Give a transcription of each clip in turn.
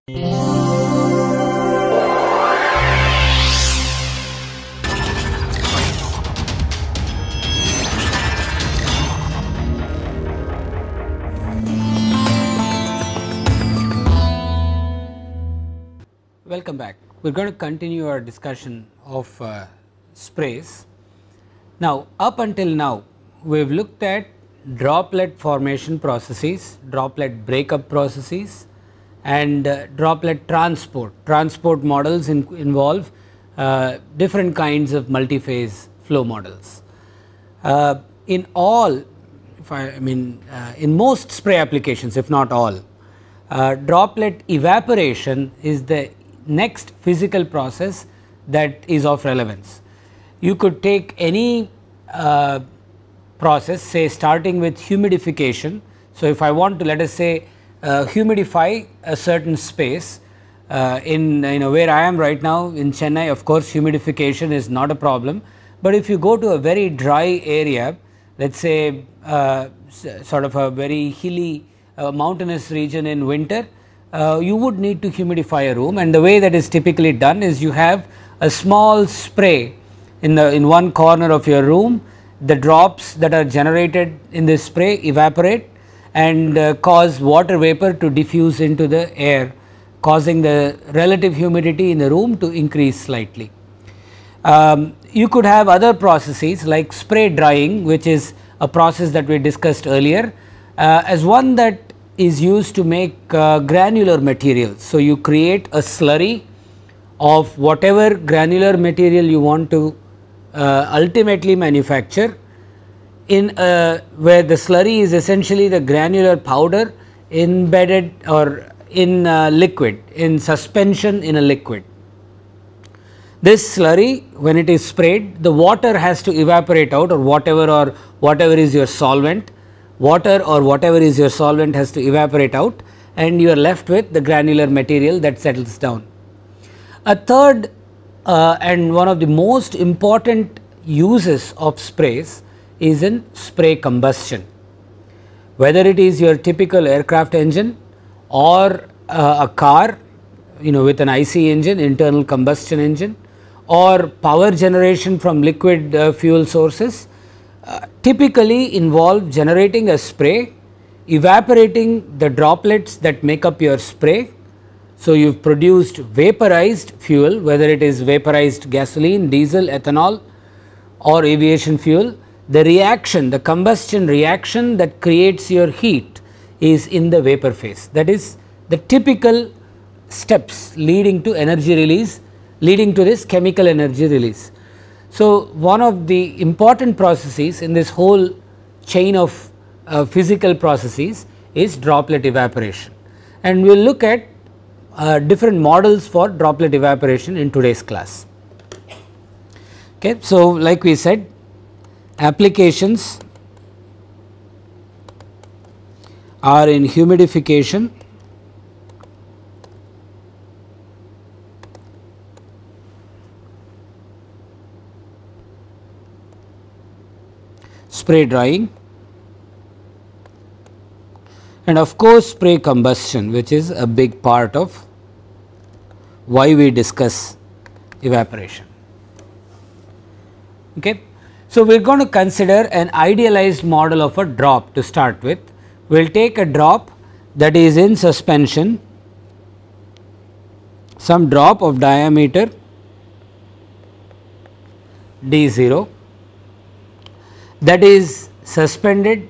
Welcome back. We are going to continue our discussion of sprays. Now, up until now we have looked at droplet formation processes, droplet breakup processes and droplet transport. Transport models involve different kinds of multi-phase flow models. In all, in most spray applications, if not all, droplet evaporation is the next physical process that is of relevance. You could take any process, say starting with humidification. So, if I want to, let us say, humidify a certain space in where I am right now in Chennai, of course humidification is not a problem, but if you go to a very dry area, let us say sort of a very hilly mountainous region in winter, you would need to humidify a room, and the way that is typically done is you have a small spray in one corner of your room. The drops that are generated in this spray evaporate and cause water vapor to diffuse into the air, causing the relative humidity in the room to increase slightly. You could have other processes like spray drying, which is a process that we discussed earlier, as one that is used to make granular materials. So, you create a slurry of whatever granular material you want to ultimately manufacture in where the slurry is essentially the granular powder embedded or in liquid, in suspension in a liquid. This slurry, when it is sprayed, the water has to evaporate out, or whatever is your solvent, has to evaporate out, and you are left with the granular material that settles down. A third and one of the most important uses of sprays is in spray combustion. Whether it is your typical aircraft engine or a car with an IC engine, internal combustion engine, or power generation from liquid fuel sources, typically involve generating a spray, evaporating the droplets that make up your spray. So, you have produced vaporized fuel, whether it is vaporized gasoline, diesel, ethanol or aviation fuel. The reaction, the combustion reaction that creates your heat is in the vapor phase. That is the typical steps leading to energy release, leading to this chemical energy release. So, one of the important processes in this whole chain of physical processes is droplet evaporation, and we will look at different models for droplet evaporation in today's class. Okay. So, like we said, applications are in humidification, spray drying, and of course spray combustion, which is a big part of why we discuss evaporation. Okay. So, we are going to consider an idealized model of a drop to start with. We will take a drop that is in suspension, some drop of diameter d0 that is suspended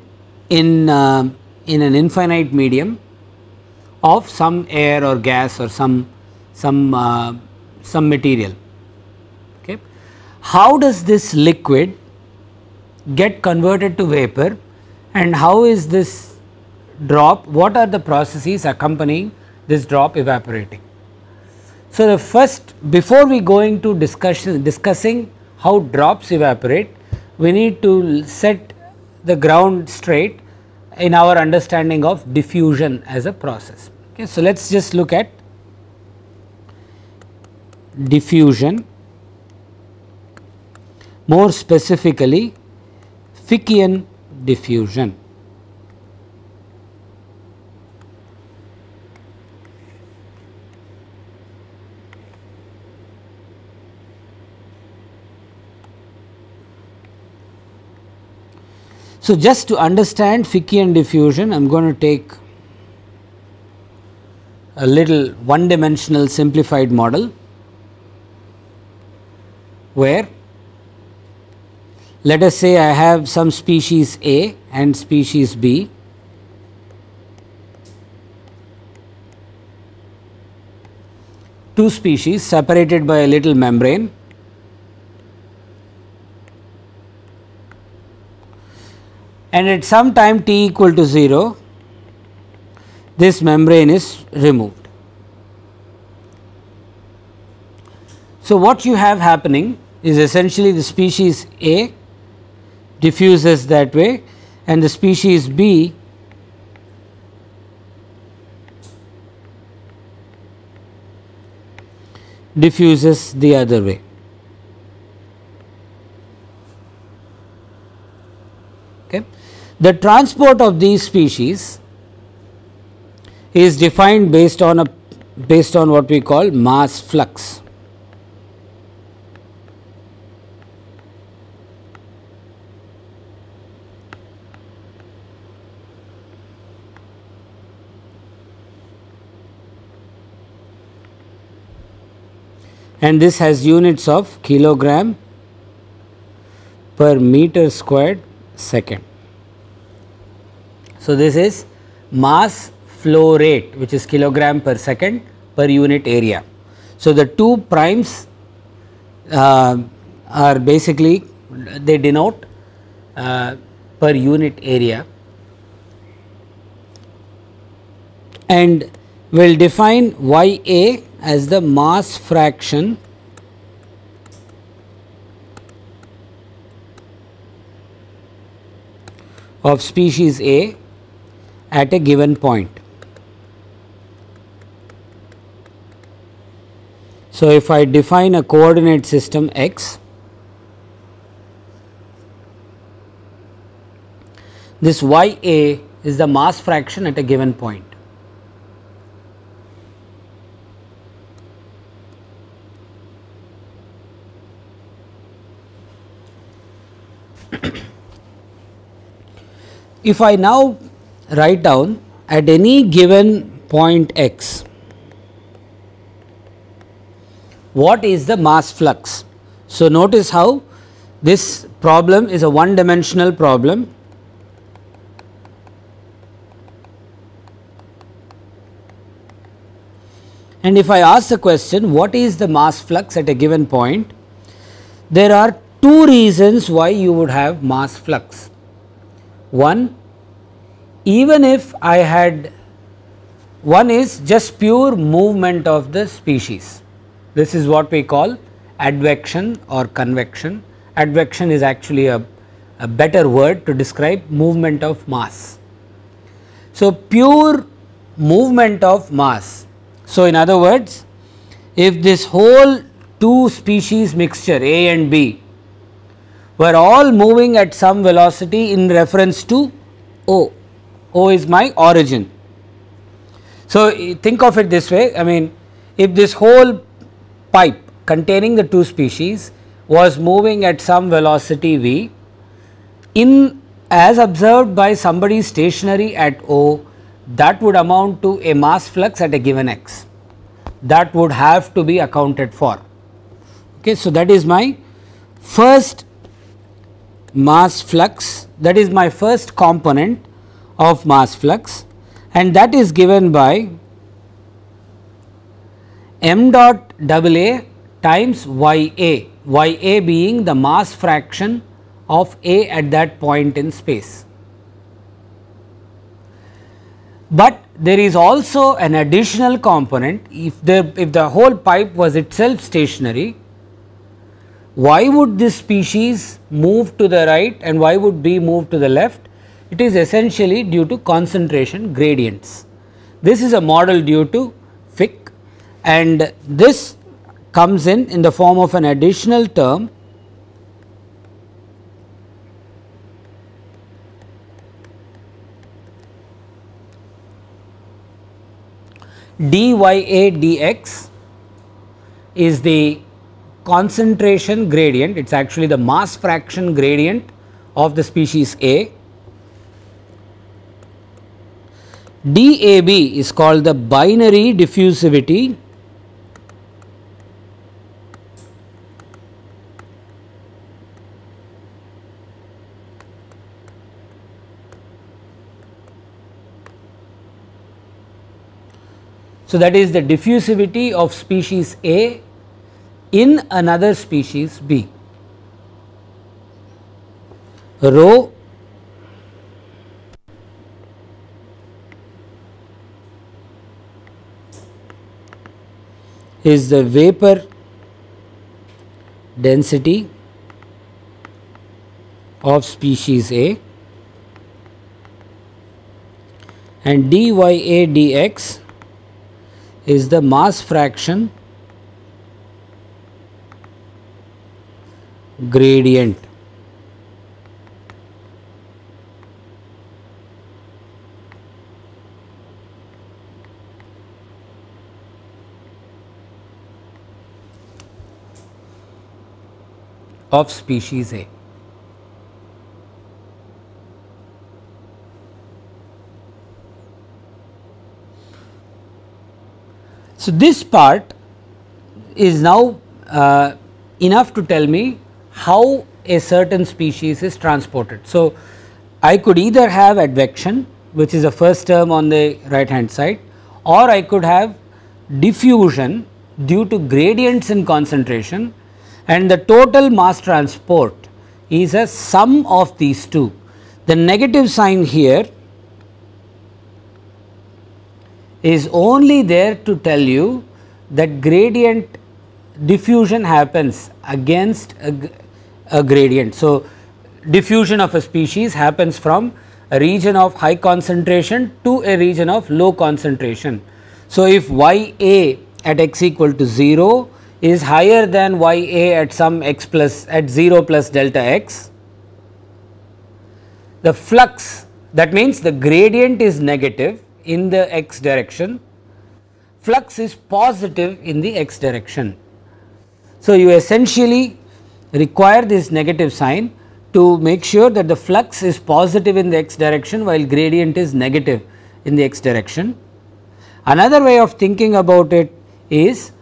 in an infinite medium of some air or gas or some material. Okay. How does this liquid get converted to vapor, and how is this drop, what are the processes accompanying this drop evaporating? So, the first, before we go into discussing how drops evaporate, we need to set the ground straight in our understanding of diffusion as a process. Okay. So, let us just look at diffusion, more specifically Fickian diffusion. So, just to understand Fickian diffusion, I am going to take a little one dimensional simplified model, where let us say I have some species A and species B, two species separated by a little membrane, and at some time t equal to 0 this membrane is removed. So, what you have happening is essentially the species A diffuses that way and the species B diffuses the other way. Okay. The transport of these species is defined based on what we call mass flux. And this has units of kilogram per meter squared second. So, this is mass flow rate, which is kilogram per second per unit area. So, the two primes are basically, they denote per unit area, and we will define Y A as the mass fraction of species A at a given point. So, if I define a coordinate system x, this Y A is the mass fraction at a given point. If I now write down at any given point x, what is the mass flux? So, notice how this problem is a one dimensional problem, and if I ask the question what is the mass flux at a given point, there are two reasons why you would have mass flux. One, even if I had, one is just pure movement of the species. This is what we call advection or convection. Advection is actually a better word to describe movement of mass. So, pure movement of mass. So, in other words, if this whole two species mixture A and B were all moving at some velocity in reference to O, O is my origin. So, think of it this way, I mean, if this whole pipe containing the two species was moving at some velocity v, in as observed by somebody stationary at O, that would amount to a mass flux at a given x, that would have to be accounted for. Okay, so, that is my first mass flux, that is my first component of mass flux, and that is given by m dot double A times Y A, Y A being the mass fraction of A at that point in space. But there is also an additional component. If the whole pipe was itself stationary, why would this species move to the right and why would B move to the left? It is essentially due to concentration gradients. This is a model due to Fick, and this comes in the form of an additional term dya dx is the concentration gradient, it is actually the mass fraction gradient of the species A, DAB is called the binary diffusivity So, that is the diffusivity of species A in another species B. Rho is the vapor density of species A, and dya dx is the mass fraction gradient. Of species A. So, this part is now enough to tell me how a certain species is transported. So, I could either have advection, which is the first term on the right hand side, or I could have diffusion due to gradients in concentration, and the total mass transport is a sum of these two. The negative sign here is only there to tell you that gradient diffusion happens against a gradient. So, diffusion of a species happens from a region of high concentration to a region of low concentration. So, if y a at x equal to 0 is higher than y a at some x plus at 0 plus delta x, the flux, that means the gradient is negative in the x direction, flux is positive in the x direction. So, you essentially require this negative sign to make sure that the flux is positive in the x direction while gradient is negative in the x direction. Another way of thinking about it is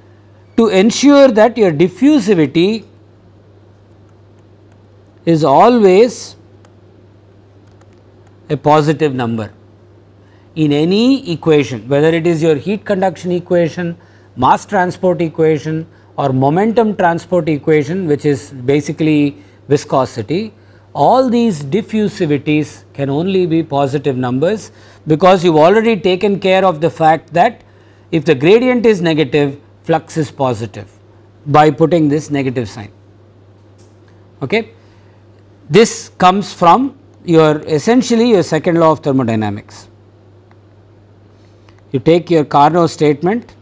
to ensure that your diffusivity is always a positive number in any equation, whether it is your heat conduction equation, mass transport equation, or momentum transport equation, which is basically viscosity. All these diffusivities can only be positive numbers, because you have already taken care of the fact that if the gradient is negative, flux is positive by putting this negative sign. Okay. This comes from your essentially your second law of thermodynamics. You take your Carnot statement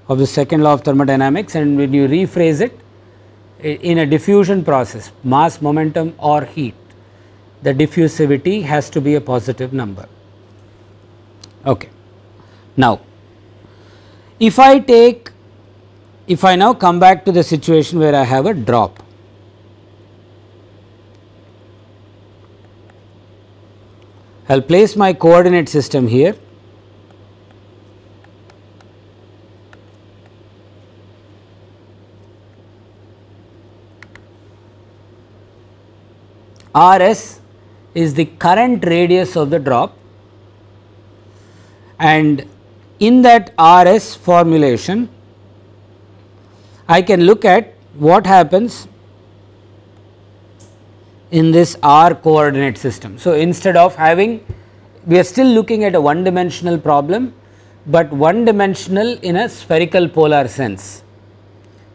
of the second law of thermodynamics, and when you rephrase it in a diffusion process, mass, momentum or heat, the diffusivity has to be a positive number. Okay. Now, if I now come back to the situation where I have a drop, I will place my coordinate system here. RS is the current radius of the drop, and in that RS formulation I can look at what happens in this R coordinate system. So, instead of having, we are still looking at a one dimensional problem, but one dimensional in a spherical polar sense,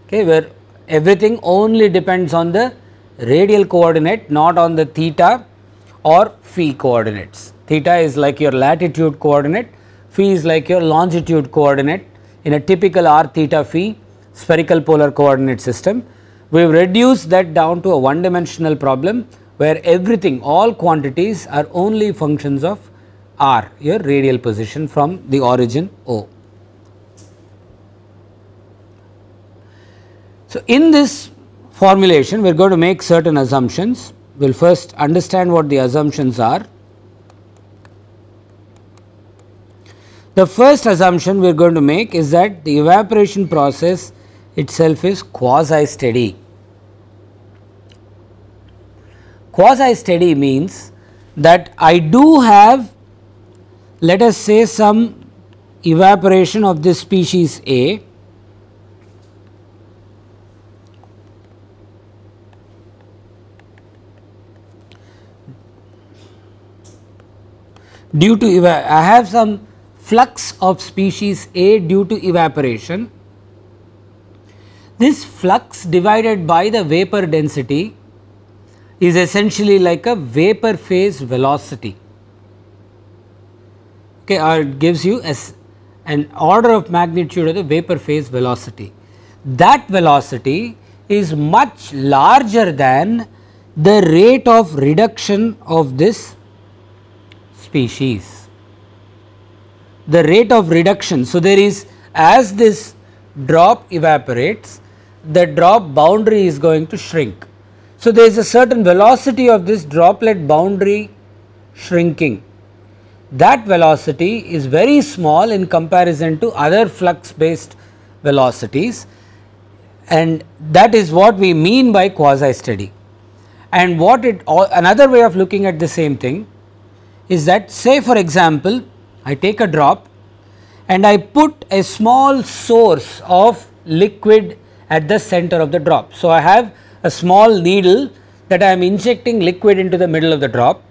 okay, where everything only depends on the radial coordinate, not on the theta or phi coordinates. Theta is like your latitude coordinate, phi is like your longitude coordinate in a typical r theta phi spherical polar coordinate system. We have reduced that down to a one dimensional problem where everything, all quantities are only functions of r, your radial position from the origin O. So, in this formulation we are going to make certain assumptions. We will first understand what the assumptions are. The first assumption we are going to make is that the evaporation process itself is quasi steady. Quasi steady means that I do have, let us say, some evaporation of this species A, due to I have some flux of species A due to evaporation. This flux divided by the vapor density is essentially like a vapor phase velocity, okay, or it gives you an order of magnitude of the vapor phase velocity. That velocity is much larger than the rate of reduction of this species. The rate of reduction. So, there is, as this drop evaporates, the drop boundary is going to shrink. So, there is a certain velocity of this droplet boundary shrinking. That velocity is very small in comparison to other flux based velocities, and that is what we mean by quasi steady. And what it, another way of looking at the same thing is that, say for example, I take a drop and I put a small source of liquid at the center of the drop. So, I have a small needle that I am injecting liquid into the middle of the drop.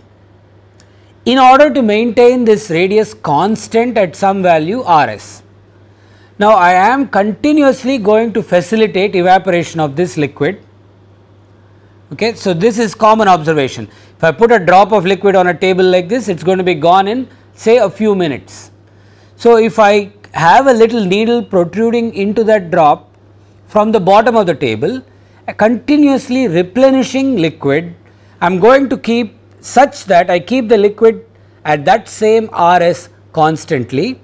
In order to maintain this radius constant at some value Rs. Now, I am continuously going to facilitate evaporation of this liquid. Okay. So, this is common observation. If I put a drop of liquid on a table like this, it is going to be gone in, say, a few minutes. So, if I have a little needle protruding into that drop from the bottom of the table, continuously replenishing liquid, I am going to keep such that I keep the liquid at that same Rs constantly.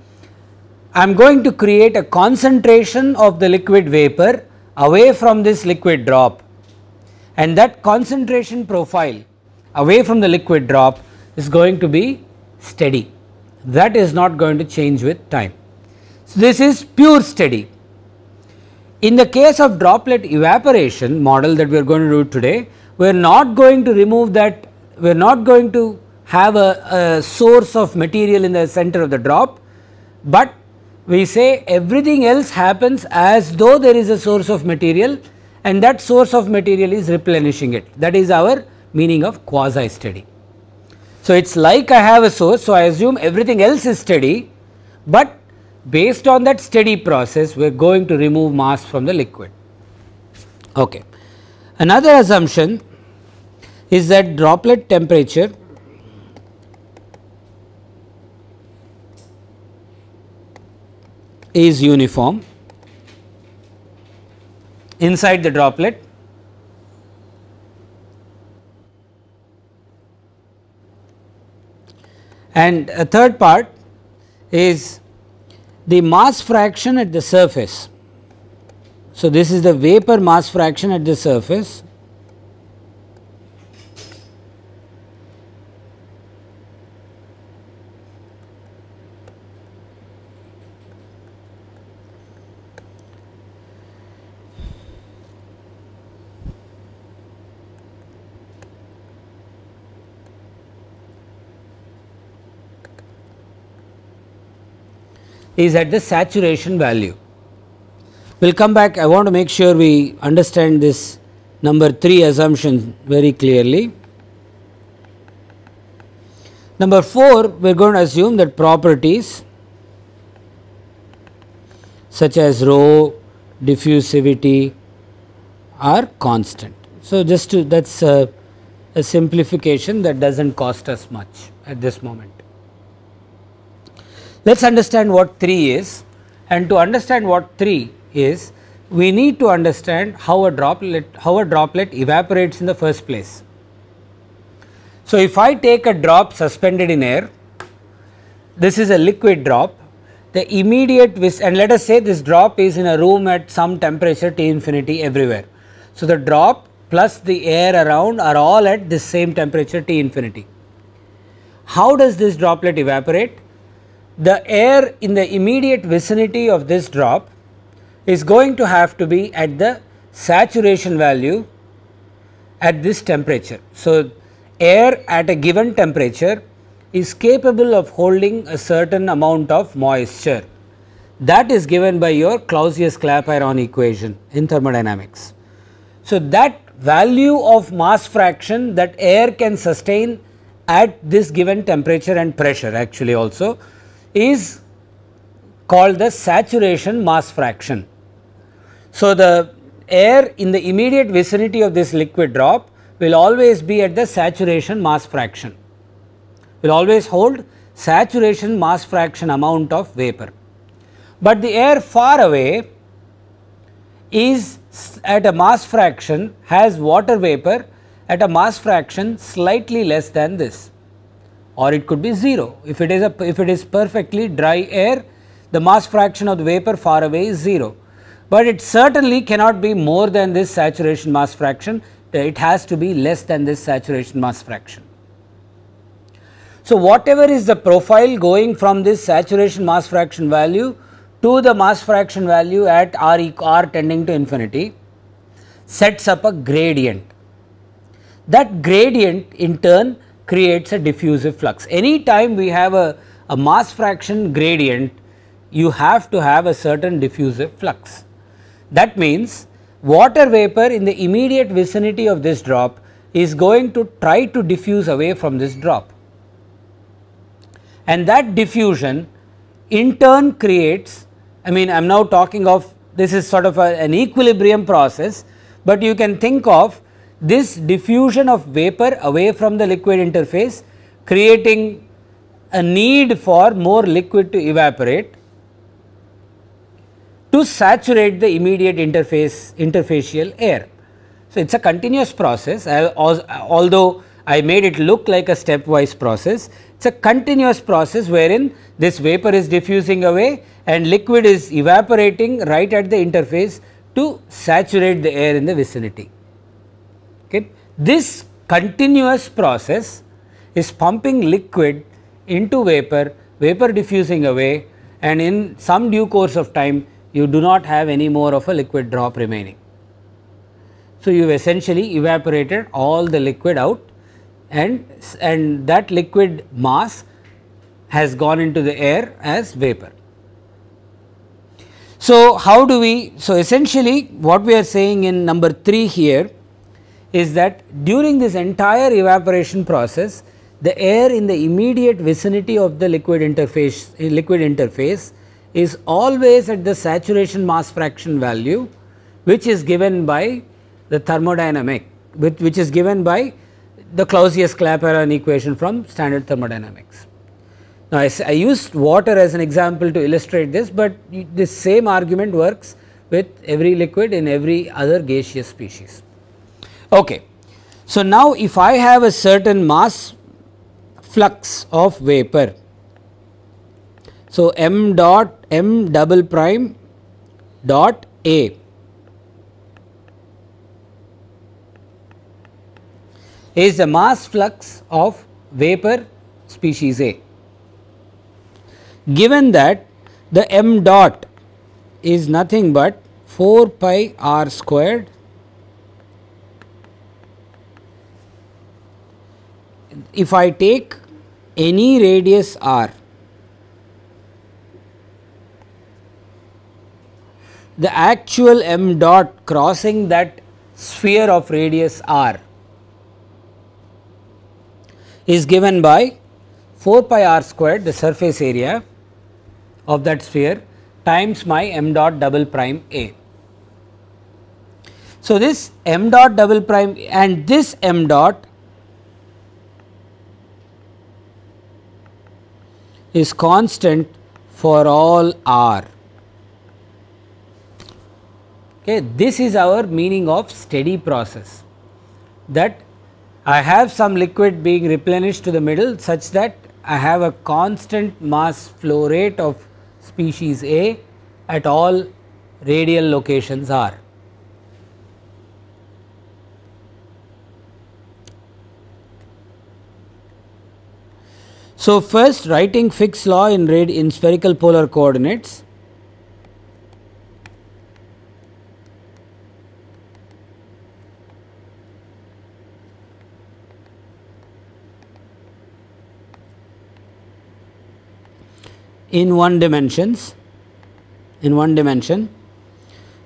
I am going to create a concentration of the liquid vapor away from this liquid drop, and that concentration profile away from the liquid drop is going to be steady. That is not going to change with time. So, this is pure steady. In the case of droplet evaporation model that we are going to do today, we are not going to remove that, we are not going to have a source of material in the center of the drop, but we say everything else happens as though there is a source of material, and that source of material is replenishing it. That is our meaning of quasi steady. So, it is like I have a source, so I assume everything else is steady, but based on that steady process we are going to remove mass from the liquid. Okay. Another assumption is that droplet temperature is uniform inside the droplet, and a third part is the mass fraction at the surface. So, this is the vapor mass fraction at the surface, is at the saturation value. We will come back. I want to make sure we understand this number 3 assumption very clearly. Number 4, we are going to assume that properties such as rho, diffusivity are constant. So, just to, that is a simplification that does not cost us much at this moment. Let us understand what 3 is, and to understand what 3 is, we need to understand how a droplet evaporates in the first place. So, if I take a drop suspended in air, this is a liquid drop, the immediate and let us say this drop is in a room at some temperature T infinity everywhere. So, the drop plus the air around are all at this same temperature T infinity. How does this droplet evaporate? the air in the immediate vicinity of this drop is going to have to be at the saturation value at this temperature. So, air at a given temperature is capable of holding a certain amount of moisture, that is given by your Clausius-Clapeyron equation in thermodynamics. So, that value of mass fraction that air can sustain at this given temperature and pressure actually also is called the saturation mass fraction. So, the air in the immediate vicinity of this liquid drop will always be at the saturation mass fraction, will always hold saturation mass fraction amount of vapor. But the air far away is at a mass fraction, has water vapor at a mass fraction slightly less than this, or it could be 0. If it is perfectly dry air, the mass fraction of the vapor far away is 0, but it certainly cannot be more than this saturation mass fraction, it has to be less than this saturation mass fraction. So, whatever is the profile going from this saturation mass fraction value to the mass fraction value at R tending to infinity sets up a gradient. That gradient in turn creates a diffusive flux. Any time we have a mass fraction gradient, you have to have a certain diffusive flux. That means water vapor in the immediate vicinity of this drop is going to try to diffuse away from this drop, and that diffusion in turn creates, I am now talking of, this is sort of an equilibrium process, but you can think of this diffusion of vapor away from the liquid interface creating a need for more liquid to evaporate to saturate the immediate interfacial air. So, it is a continuous process, although I made it look like a stepwise process. It is a continuous process wherein this vapor is diffusing away and liquid is evaporating right at the interface to saturate the air in the vicinity. Okay. This continuous process is pumping liquid into vapor, vapor diffusing away, and in some due course of time you do not have any more of a liquid drop remaining. So, you have essentially evaporated all the liquid out, and that liquid mass has gone into the air as vapor. So, how do we, so essentially what we are saying in number 3 here is that during this entire evaporation process, the air in the immediate vicinity of the liquid interface is always at the saturation mass fraction value, which is given by the thermodynamic, which is given by the Clausius-Clapeyron equation from standard thermodynamics. Now, I used water as an example to illustrate this, but this same argument works with every liquid in every other gaseous species. Okay. So, now if I have a certain mass flux of vapor, so m double prime dot A is the mass flux of vapor species A. Given that the m dot is nothing but 4 pi r squared if I take any radius r, the actual m dot crossing that sphere of radius r is given by 4 pi r squared, the surface area of that sphere, times my m dot double prime A. So, this m dot double prime and this m dot is constant for all r. Okay, this is our meaning of steady process, that I have some liquid being replenished to the middle such that I have a constant mass flow rate of species A at all radial locations r. So, first writing Fick's law in spherical polar coordinates. In one dimension,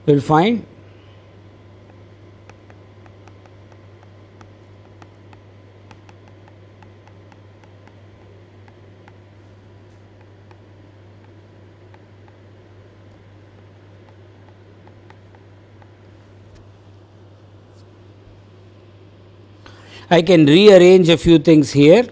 we will find I can rearrange a few things here.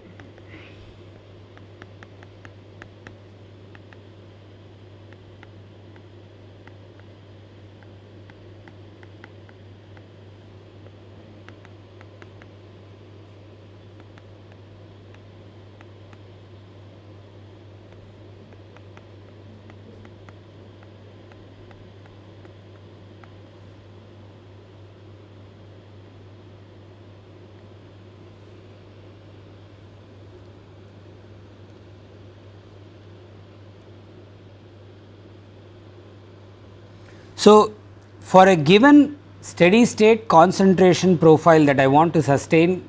So, for a given steady state concentration profile that I want to sustain,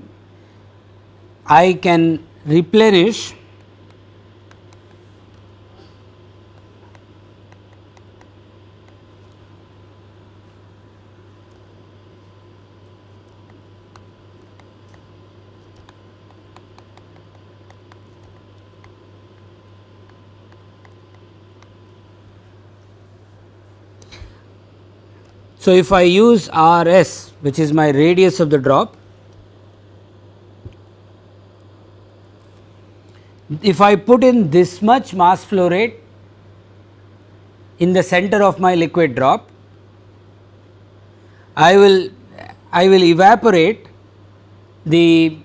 I can replenish So, if I use R s, which is my radius of the drop, if I put in this much mass flow rate in the center of my liquid drop, I will evaporate the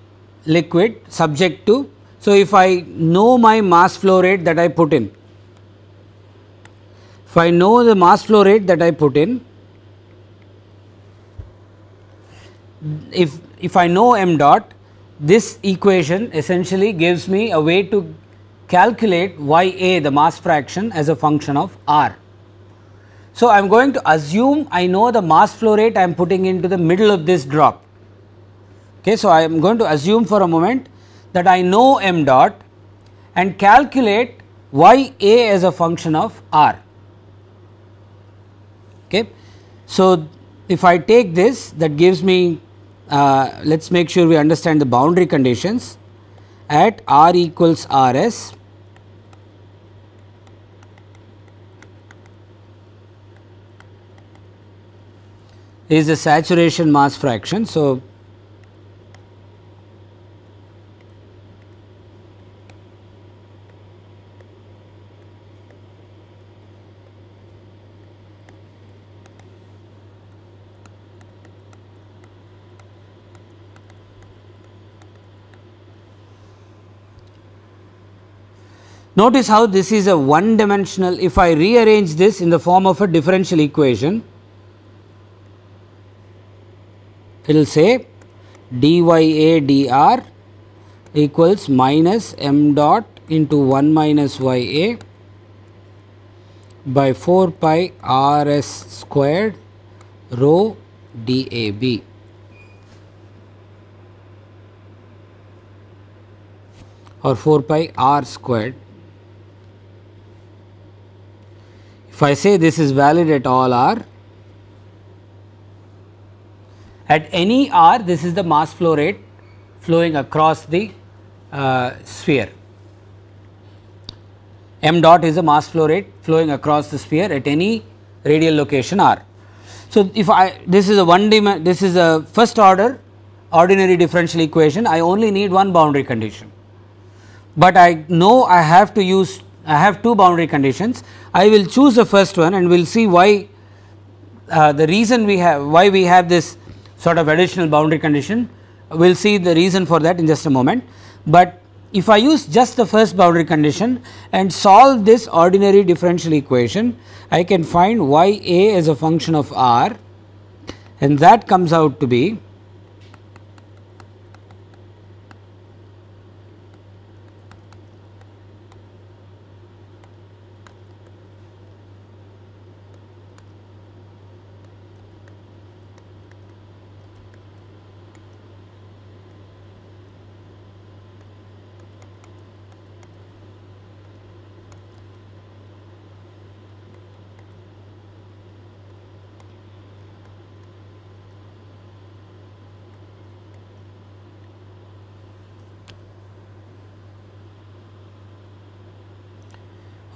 liquid subject to. So, if I know my mass flow rate that I put in, if I know the mass flow rate that I put in, if I know m dot, this equation essentially gives me a way to calculate y a, the mass fraction, as a function of r. So, I am going to assume I know the mass flow rate I am putting into the middle of this drop. Okay, so, I am going to assume for a moment that I know m dot and calculate y a as a function of r. Okay. So, if I take this, that gives me, let us make sure we understand the boundary conditions. At r equals r s, is the saturation mass fraction. So, notice how this is a one dimensional. If I rearrange this in the form of a differential equation, it will say dy a dr equals minus m dot into 1 minus y a by 4 pi r s squared rho d a b. Or 4 pi r squared. If I say this is valid at all r, at any r, this is the mass flow rate flowing across the sphere. M dot is the mass flow rate flowing across the sphere at any radial location r. So, if this is a first order ordinary differential equation, I only need one boundary condition, but I know I have two boundary conditions. I will choose the first one and we will see why the reason why we have this sort of additional boundary condition. We will see the reason for that in just a moment, but if I use just the first boundary condition and solve this ordinary differential equation, I can find y a as a function of r, and that comes out to be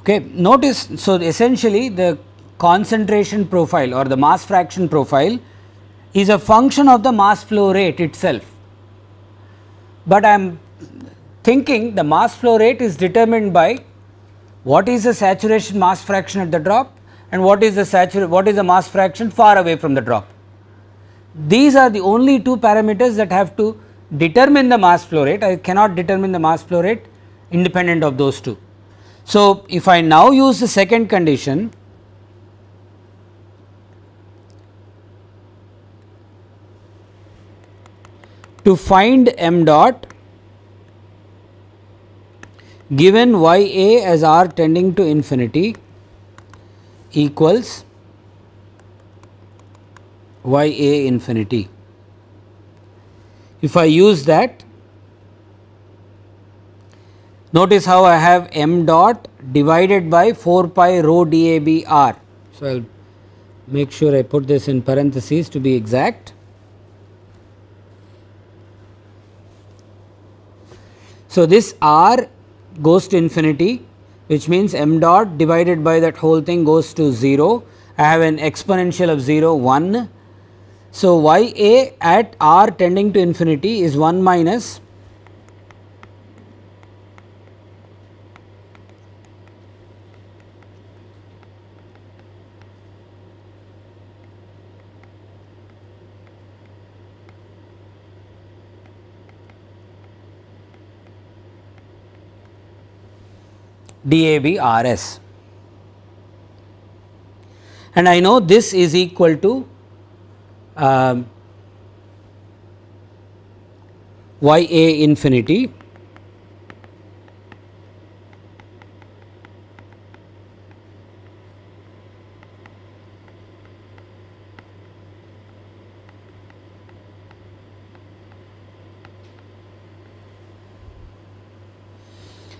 Okay. Notice, so essentially the concentration profile or the mass fraction profile is a function of the mass flow rate itself, but I am thinking the mass flow rate is determined by what is the saturation mass fraction at the drop and what is the mass fraction far away from the drop. These are the only two parameters that have to determine the mass flow rate. I cannot determine the mass flow rate independent of those two. So, if I now use the second condition, to find m dot given y a as r tending to infinity equals y a infinity. If I use that, notice how I have m dot divided by 4 pi rho dAb r. So, I will make sure I put this in parentheses to be exact. So, this r goes to infinity, which means m dot divided by that whole thing goes to 0. I have an exponential of 0 1. So, y a at r tending to infinity is 1 minus dAb Rs, and I know this is equal to y a infinity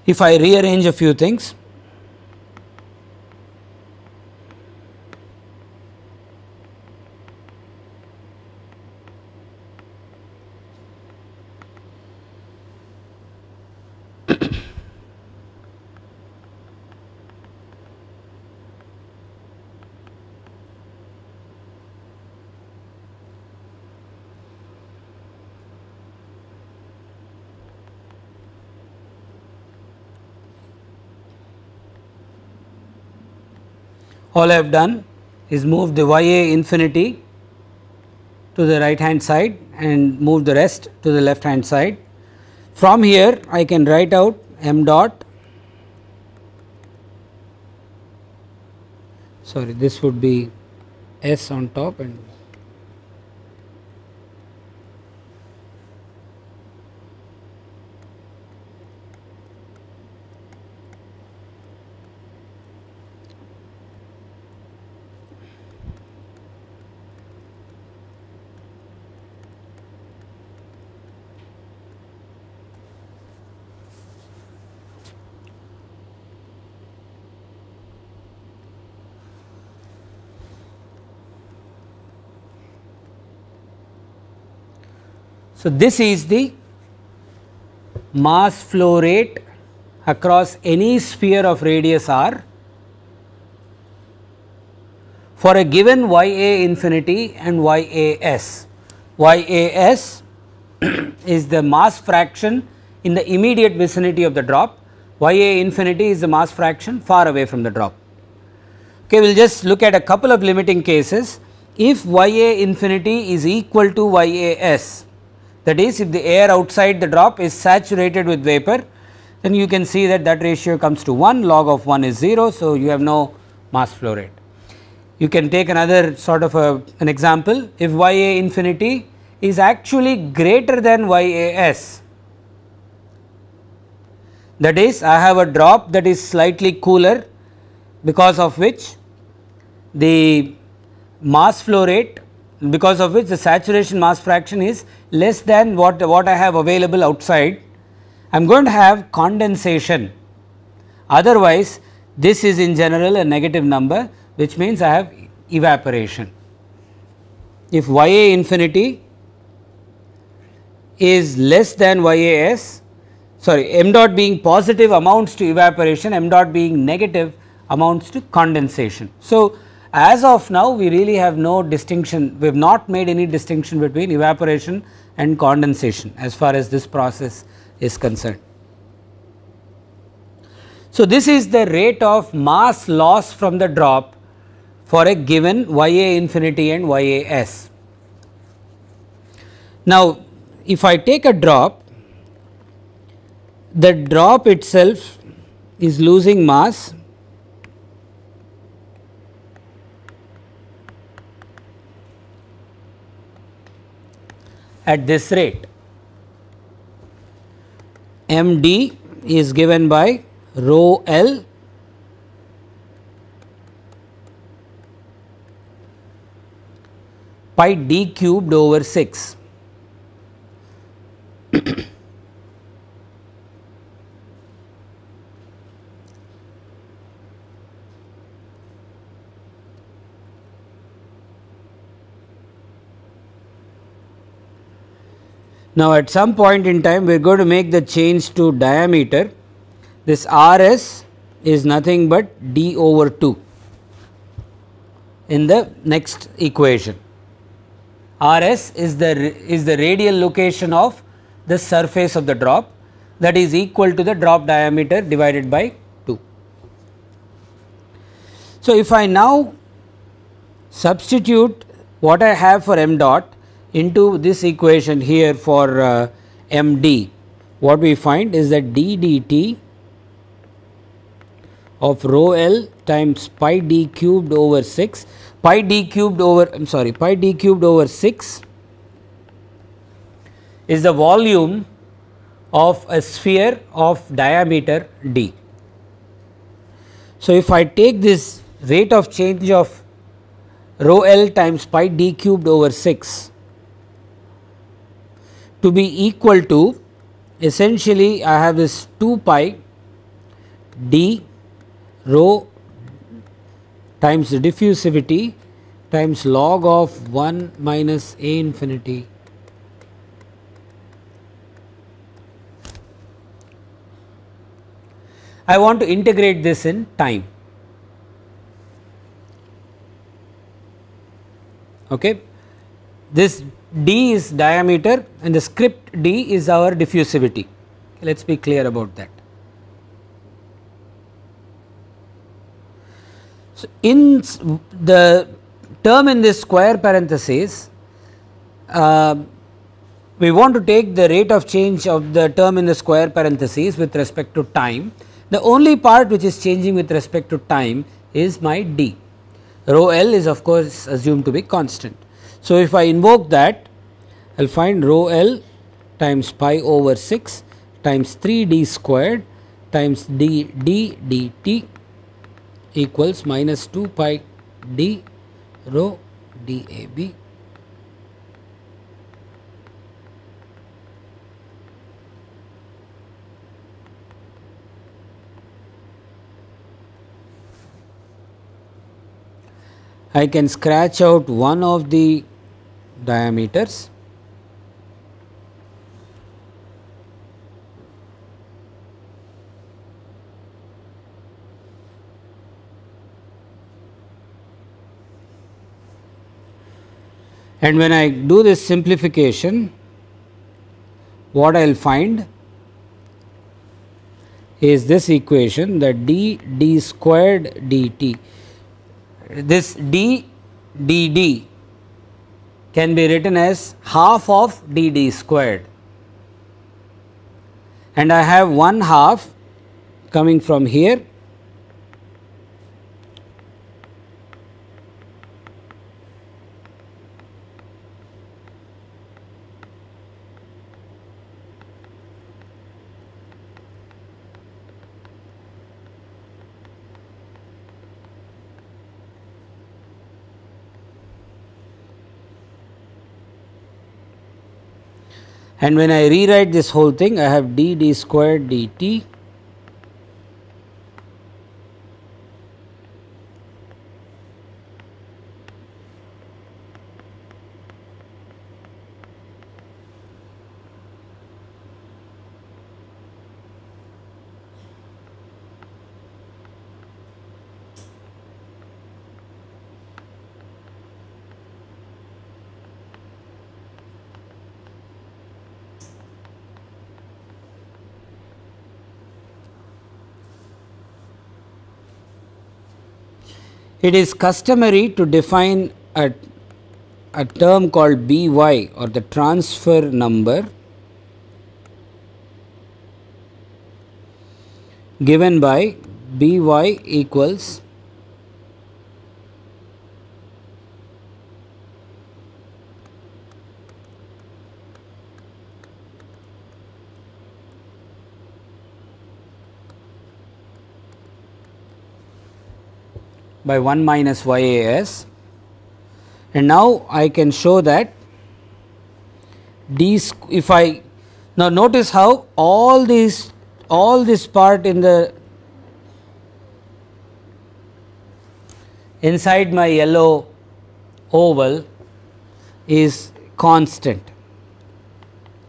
if I rearrange a few things. All I have done is move the y a infinity to the right hand side and move the rest to the left hand side. From here I can write out m dot, sorry, this would be s on top and so this is the mass flow rate across any sphere of radius r for a given y a infinity and y a s. Y a s is the mass fraction in the immediate vicinity of the drop, y a infinity is the mass fraction far away from the drop. Okay, we will just look at a couple of limiting cases. If y a infinity is equal to y a s, that is, if the air outside the drop is saturated with vapor, then you can see that that ratio comes to 1, log of 1 is 0. So, you have no mass flow rate. You can take another sort of an example. If y a infinity is actually greater than y a s, that is, I have a drop that is slightly cooler, because of which the mass flow rate, because of which the saturation mass fraction is less than what I have available outside, I am going to have condensation. Otherwise, this is in general a negative number, which means I have evaporation. If y a infinity is less than y a s, sorry, m dot being positive amounts to evaporation, m dot being negative amounts to condensation. So, as of now we really have no distinction, we have not made any distinction between evaporation and condensation as far as this process is concerned. So, this is the rate of mass loss from the drop for a given y a infinity and y a s. Now, if I take a drop, the drop itself is losing mass at this rate. M d is given by rho L pi d cubed over 6. Now, at some point in time we are going to make the change to diameter. This R s is nothing but d over 2 in the next equation. R s is the radial location of the surface of the drop, that is equal to the drop diameter divided by 2. So, if I now substitute what I have for m dot into this equation here for m d, what we find is that d dt of rho L times pi d cubed over 6, pi d cubed over, I am sorry, pi d cubed over 6 is the volume of a sphere of diameter d. So, if I take this rate of change of rho L times pi d cubed over 6 to be equal to, essentially I have this 2 pi d rho times the diffusivity times log of 1 minus A infinity I want to integrate this in time. Okay. This d is diameter and the script d is our diffusivity. Let us be clear about that. So, in the term in this square parenthesis, we want to take the rate of change of the term in the square parenthesis with respect to time. The only part which is changing with respect to time is my d. Rho L is of course assumed to be constant. So, if I invoke that, I will find rho L times pi over 6 times 3 d squared times d dt equals minus 2 pi d rho dAB. I can scratch out one of the diameters . And when I do this simplification, what I will find is this equation, that d squared dt, this d dd can be written as half of dd squared, and I have 1/2 coming from here and when I rewrite this whole thing, I have d squared dt it is customary to define a term called By, or the transfer number, given by By equals by 1 minus YAS, and now I can show that if I now notice how all this part in the inside my yellow oval is constant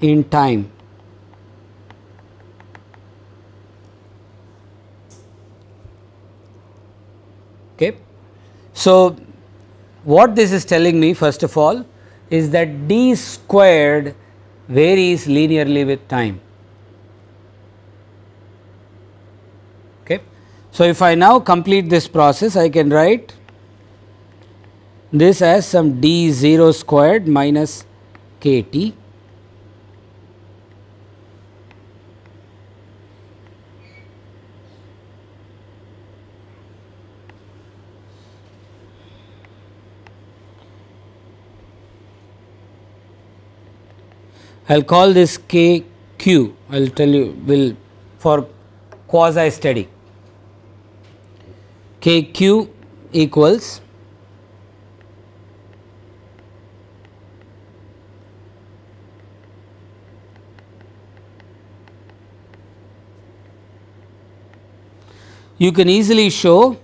in time. Okay. So, what this is telling me first of all is that d squared varies linearly with time. Okay. So, if I now complete this process, I can write this as some d0 squared minus kt I will call this kq, I will tell you for quasi steady. Kq equals you can easily show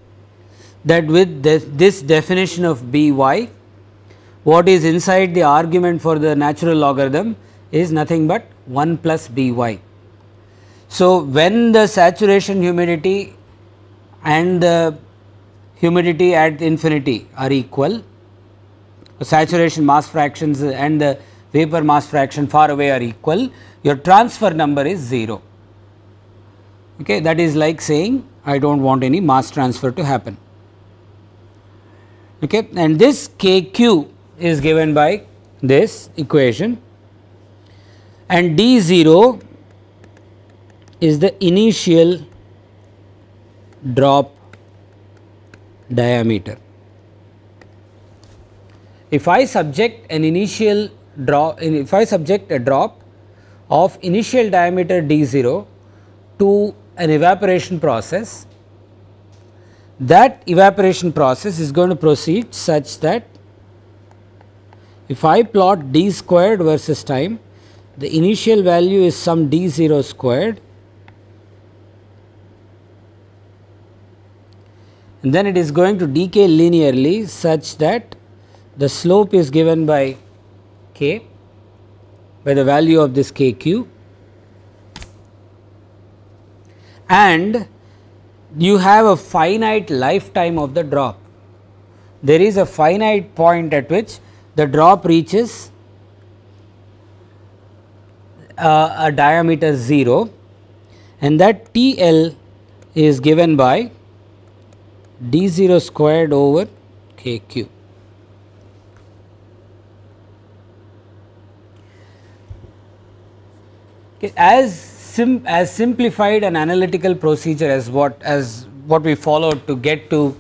that with this definition of By, what is inside the argument for the natural logarithm is nothing but 1 plus By. So, when the saturation humidity and the humidity at infinity are equal, saturation mass fractions and the vapor mass fraction far away are equal, your transfer number is 0. Okay, that is like saying I do not want any mass transfer to happen. Okay, and this kq is given by this equation, and d0 is the initial drop diameter. If I subject an initial drop, if I subject a drop of initial diameter d0 to an evaporation process, that evaporation process is going to proceed such that if I plot d squared versus time, the initial value is some d0 squared, and then it is going to decay linearly such that the slope is given by k, by the value of this kq, and you have a finite lifetime of the drop. There is a finite point at which the drop reaches a diameter 0, and that TL is given by d0 squared over kq. Okay, as simplified an analytical procedure as what we followed to get to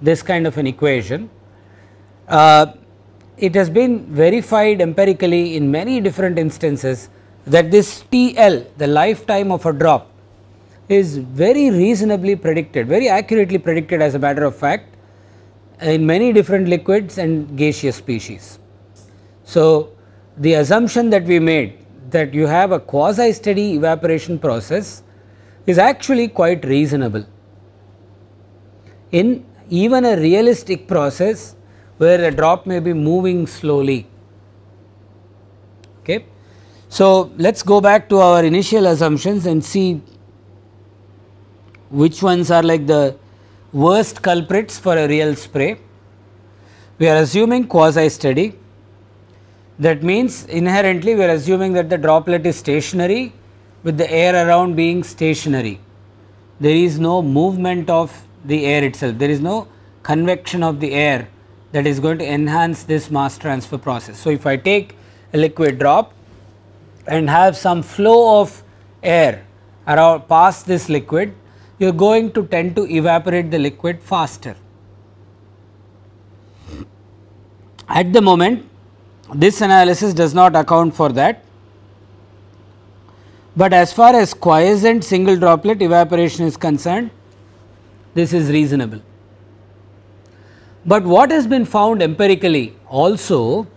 this kind of an equation, it has been verified empirically in many different instances that this TL, the lifetime of a drop, is very reasonably predicted, very accurately predicted as a matter of fact in many different liquids and gaseous species. So, the assumption that we made that you have a quasi steady evaporation process is actually quite reasonable in even a realistic process where a drop may be moving slowly. Okay. So, let us go back to our initial assumptions and see which ones are like the worst culprits for a real spray. We are assuming quasi steady. That means inherently we are assuming that the droplet is stationary with the air around being stationary. There is no movement of the air itself, there is no convection of the air that is going to enhance this mass transfer process. So, if I take a liquid drop and have some flow of air around past this liquid, you are going to tend to evaporate the liquid faster. At the moment, this analysis does not account for that, but as far as quiescent single droplet evaporation is concerned, this is reasonable. But what has been found empirically also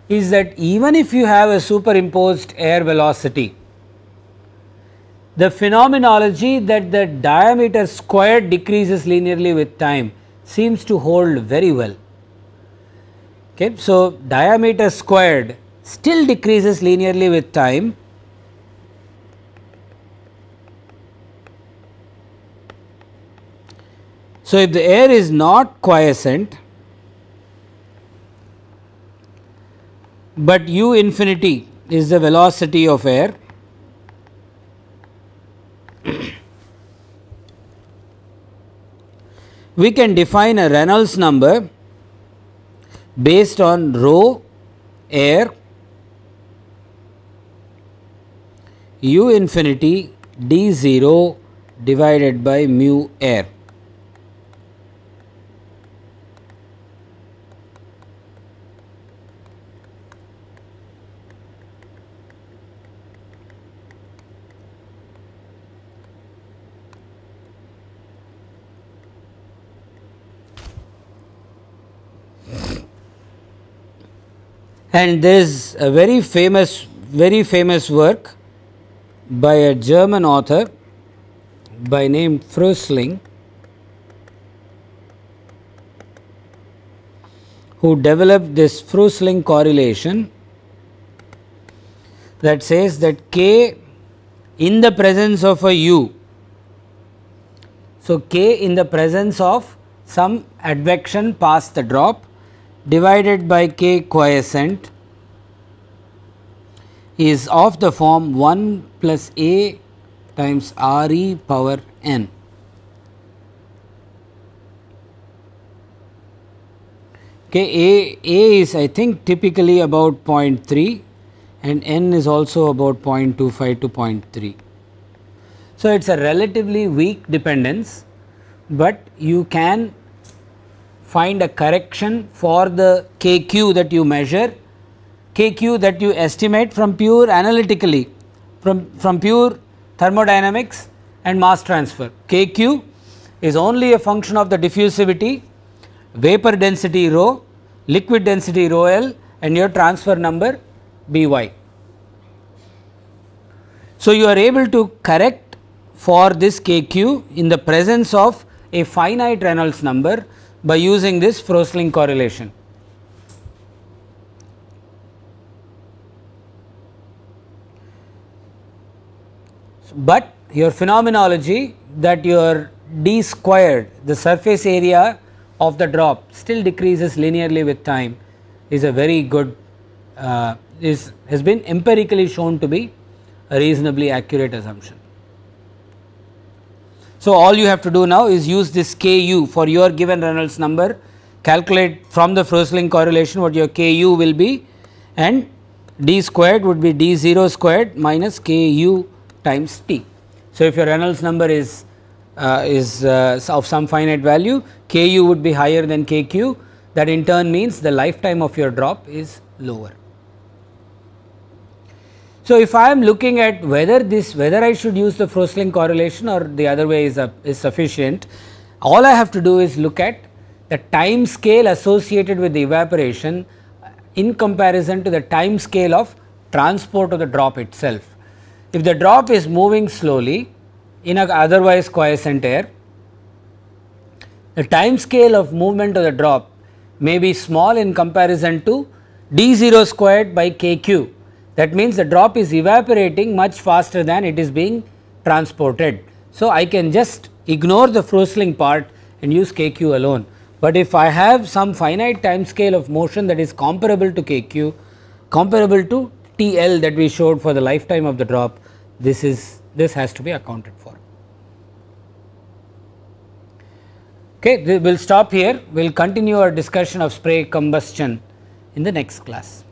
is that even if you have a superimposed air velocity, the phenomenology that the diameter squared decreases linearly with time seems to hold very well. Okay. So, diameter squared still decreases linearly with time, so if the air is not quiescent, but u infinity is the velocity of air, we can define a Reynolds number based on rho air u infinity d 0 divided by mu air. And there is a very famous work by a German author by name Frösling, who developed this Frösling correlation that says that k in the presence of a u, so k in the presence of some advection past the drop divided by k quiescent is of the form 1 plus a times r e power n. Okay, a is I think typically about 0.3 and n is also about 0.25 to 0.3. So, it is a relatively weak dependence, but you can find a correction for the kq that you measure, kq that you estimate from pure analytically, from pure thermodynamics and mass transfer. Kq is only a function of the diffusivity, vapor density rho, liquid density rho L and your transfer number By. So, you are able to correct for this kq in the presence of a finite Reynolds number by using this Frösling correlation. But your phenomenology that your d squared, the surface area of the drop, still decreases linearly with time is a very good has been empirically shown to be a reasonably accurate assumption. So, all you have to do now is use this Ku for your given Reynolds number, calculate from the Frösling correlation what your Ku will be, and d squared would be d 0 squared minus Ku times t. So, if your Reynolds number is of some finite value, Ku would be higher than Kq, that in turn means the lifetime of your drop is lower. So, if I am looking at whether I should use the Frösling correlation or the other way is sufficient, all I have to do is look at the time scale associated with the evaporation in comparison to the time scale of transport of the drop itself. If the drop is moving slowly in a otherwise quiescent air, the time scale of movement of the drop may be small in comparison to d 0 squared by kq. That means the drop is evaporating much faster than it is being transported. So, I can just ignore the Frösling part and use kq alone, but if I have some finite time scale of motion that is comparable to kq, comparable to TL that we showed for the lifetime of the drop, this has to be accounted for. Okay, we will stop here. We will continue our discussion of spray combustion in the next class.